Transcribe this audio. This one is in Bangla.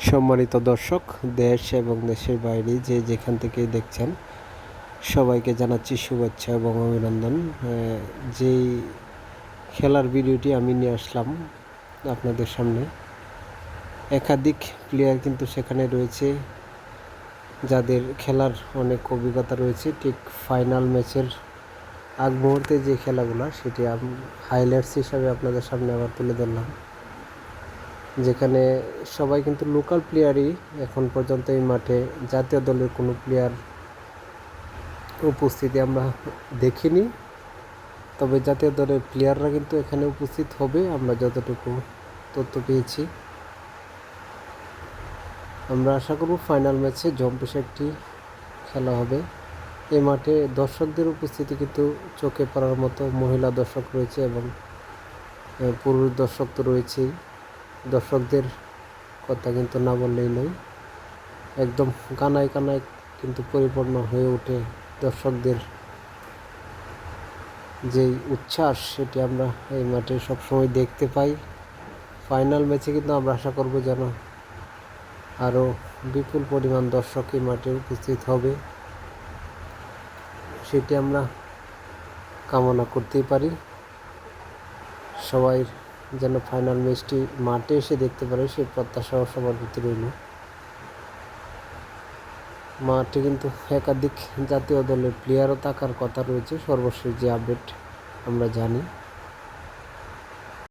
সম্মানিত দর্শক, দেশ এবং দেশের বাইরে যে যেখান থেকেই দেখছেন সবাইকে জানাচ্ছি শুভেচ্ছা এবং অভিনন্দন। যেই খেলার ভিডিওটি আমি নিয়ে আসলাম আপনাদের সামনে, একাধিক প্লেয়ার কিন্তু সেখানে রয়েছে যাদের খেলার অনেক অভিজ্ঞতা রয়েছে। ঠিক ফাইনাল ম্যাচের আগ মুহূর্তে যে খেলাগুলো সেটি হাইলাইটস হিসাবে আপনাদের সামনে আবার তুলে ধরলাম, যেখানে সবাই কিন্তু লোকাল প্লেয়ারই। এখন পর্যন্ত এই মাঠে জাতীয় দলের কোনো প্লেয়ার উপস্থিতি আমরা দেখিনি, তবে জাতীয় দলের প্লেয়াররা কিন্তু এখানে উপস্থিত হবে আমরা যতটুকু তথ্য পেয়েছি। আমরা আশা করব ফাইনাল ম্যাচে জম্পেশ একটি খেলা হবে। এই মাঠে দর্শকদের উপস্থিতি কিন্তু চোখে পড়ার মতো। মহিলা দর্শক রয়েছে এবং পুরুষ দর্শক তো রয়েছেই। দর্শকদের কথা কিন্তু না বললেই নয়, একদম কানায় কানায় কিন্তু পরিপূর্ণ হয়ে ওঠে দর্শকদের যেই উচ্ছ্বাস, সেটি আমরা এই মাঠে সবসময় দেখতে পাই। ফাইনাল ম্যাচে কিন্তু আমরা আশা করব যেন আরও বিপুল পরিমাণ দর্শক এই মাঠে উপস্থিত হবে, সেটি আমরা কামনা করতেই পারি। সবাই যেন ফাইনাল ম্যাচটি মাঠে এসে দেখতে পারে সেই প্রত্যাশাও সবার প্রতি রইল। মাঠে কিন্তু একাধিক জাতীয় দলের প্লেয়ারও থাকার কথা রয়েছে, সর্বশেষ যে আপডেট আমরা জানি।